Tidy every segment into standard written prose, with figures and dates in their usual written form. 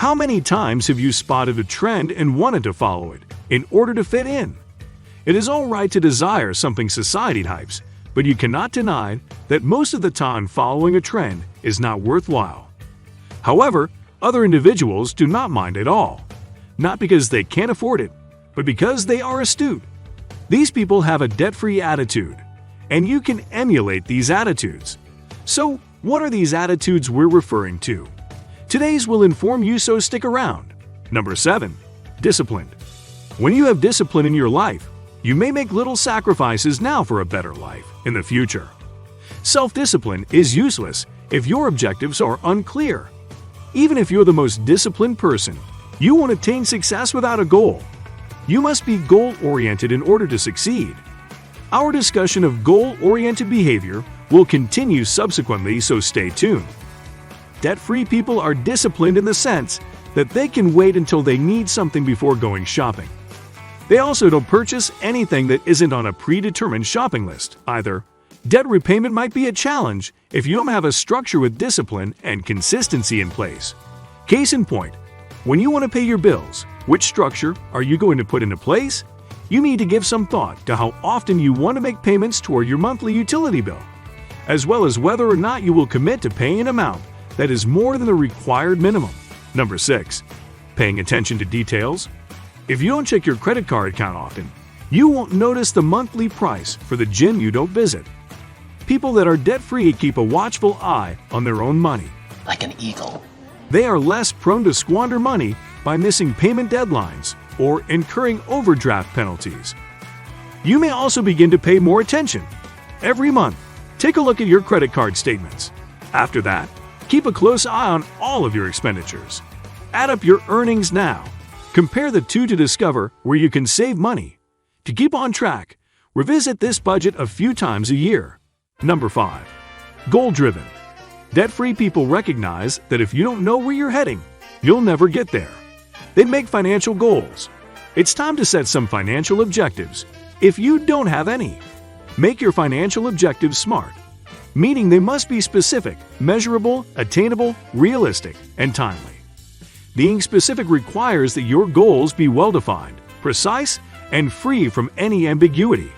How many times have you spotted a trend and wanted to follow it in order to fit in? It is all right to desire something society hypes, but you cannot deny that most of the time following a trend is not worthwhile. However, other individuals do not mind at all, not because they can't afford it, but because they are astute. These people have a debt-free attitude, and you can emulate these attitudes. So, what are these attitudes we're referring to? Today's will inform you, so stick around. Number 7. Disciplined. When you have discipline in your life, you may make little sacrifices now for a better life in the future. Self-discipline is useless if your objectives are unclear. Even if you're the most disciplined person, you won't attain success without a goal. You must be goal-oriented in order to succeed. Our discussion of goal-oriented behavior will continue subsequently, so stay tuned. Debt-free people are disciplined in the sense that they can wait until they need something before going shopping. They also don't purchase anything that isn't on a predetermined shopping list either. Debt repayment might be a challenge if you don't have a structure with discipline and consistency in place. Case in point, when you want to pay your bills, which structure are you going to put into place? You need to give some thought to how often you want to make payments toward your monthly utility bill, as well as whether or not you will commit to paying an amount that is more than the required minimum. Number 6. Paying attention to details. If you don't check your credit card account often, you won't notice the monthly price for the gym you don't visit. People that are debt-free keep a watchful eye on their own money. Like an eagle. They are less prone to squander money by missing payment deadlines or incurring overdraft penalties. You may also begin to pay more attention. Every month, take a look at your credit card statements. After that, keep a close eye on all of your expenditures. Add up your earnings now. Compare the two to discover where you can save money. To keep on track, revisit this budget a few times a year. Number 5. Goal-driven. Debt-free people recognize that if you don't know where you're heading, you'll never get there. They make financial goals. It's time to set some financial objectives. If you don't have any, make your financial objectives SMART, meaning they must be specific, measurable, attainable, realistic, and timely. Being specific requires that your goals be well-defined, precise, and free from any ambiguity.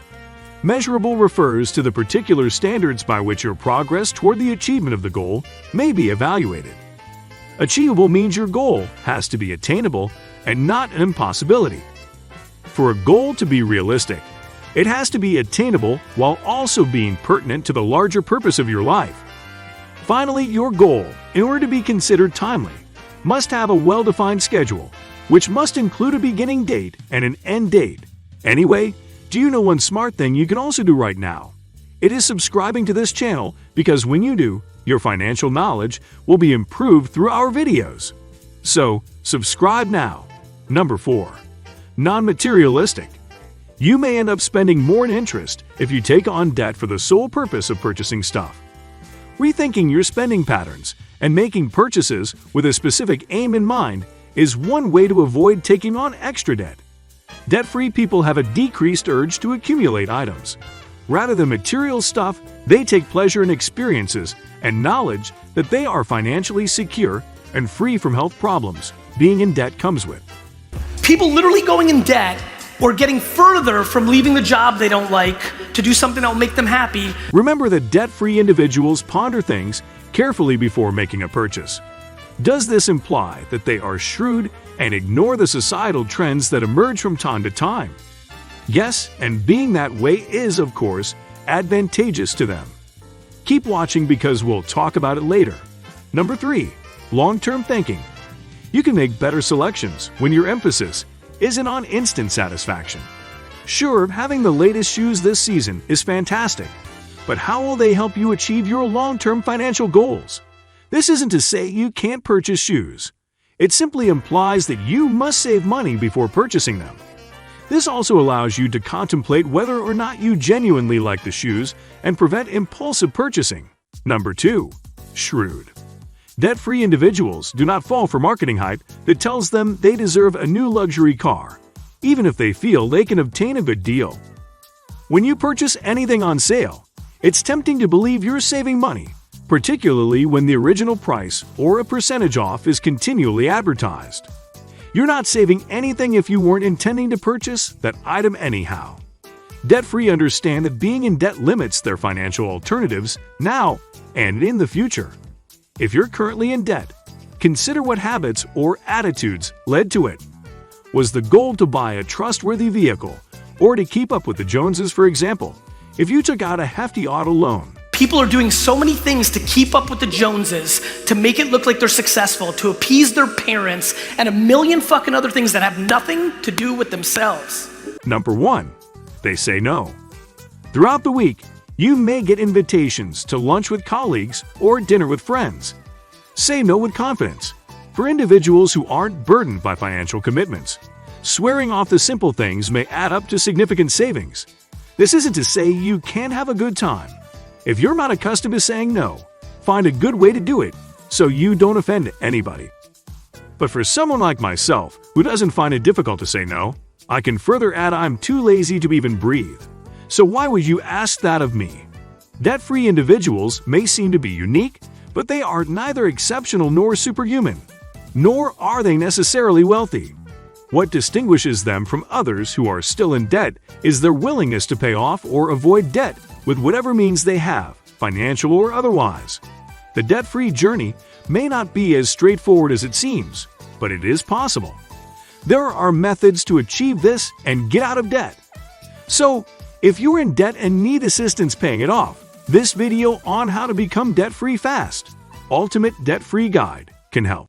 Measurable refers to the particular standards by which your progress toward the achievement of the goal may be evaluated. Achievable means your goal has to be attainable and not an impossibility. For a goal to be realistic, it has to be attainable while also being pertinent to the larger purpose of your life. Finally, your goal, in order to be considered timely, must have a well-defined schedule, which must include a beginning date and an end date. Anyway, do you know one smart thing you can also do right now? It is subscribing to this channel, because when you do, your financial knowledge will be improved through our videos. So, subscribe now. Number 4. Non-Materialistic. You may end up spending more in interest if you take on debt for the sole purpose of purchasing stuff. Rethinking your spending patterns and making purchases with a specific aim in mind is one way to avoid taking on extra debt. Debt-free people have a decreased urge to accumulate items. Rather than material stuff, they take pleasure in experiences and knowledge that they are financially secure and free from health problems being in debt comes with. People literally going in debt or getting further from leaving the job they don't like to do something that will make them happy. Remember that debt-free individuals ponder things carefully before making a purchase. Does this imply that they are shrewd and ignore the societal trends that emerge from time to time? Yes, and being that way is, of course, advantageous to them. Keep watching because we'll talk about it later. Number 3. Long-term thinking. You can make better selections when your emphasis isn't on instant satisfaction. Sure, having the latest shoes this season is fantastic, but how will they help you achieve your long-term financial goals? This isn't to say you can't purchase shoes. It simply implies that you must save money before purchasing them. This also allows you to contemplate whether or not you genuinely like the shoes and prevent impulsive purchasing. Number 2. Shrewd. Debt-free individuals do not fall for marketing hype that tells them they deserve a new luxury car, even if they feel they can obtain a good deal. When you purchase anything on sale, it's tempting to believe you're saving money, particularly when the original price or a percentage off is continually advertised. You're not saving anything if you weren't intending to purchase that item anyhow. Debt-free understand that being in debt limits their financial alternatives now and in the future. If you're currently in debt, consider what habits or attitudes led to it. Was the goal to buy a trustworthy vehicle or to keep up with the Joneses, for example? If you took out a hefty auto loan, People are doing so many things to keep up with the Joneses, to make it look like they're successful, to appease their parents, and a million fucking other things that have nothing to do with themselves. Number 1. They say no. Throughout the week, you may get invitations to lunch with colleagues or dinner with friends. Say no with confidence. For individuals who aren't burdened by financial commitments, swearing off the simple things may add up to significant savings. This isn't to say you can't have a good time. If you're not accustomed to saying no, find a good way to do it so you don't offend anybody. But for someone like myself who doesn't find it difficult to say no, I can further add I'm too lazy to even breathe. So why would you ask that of me? Debt-free individuals may seem to be unique, but they are neither exceptional nor superhuman, nor are they necessarily wealthy. What distinguishes them from others who are still in debt is their willingness to pay off or avoid debt with whatever means they have, financial or otherwise. The debt-free journey may not be as straightforward as it seems, but it is possible. There are methods to achieve this and get out of debt. So, if you're in debt and need assistance paying it off, this video on how to become debt-free fast, Ultimate Debt-Free Guide, can help.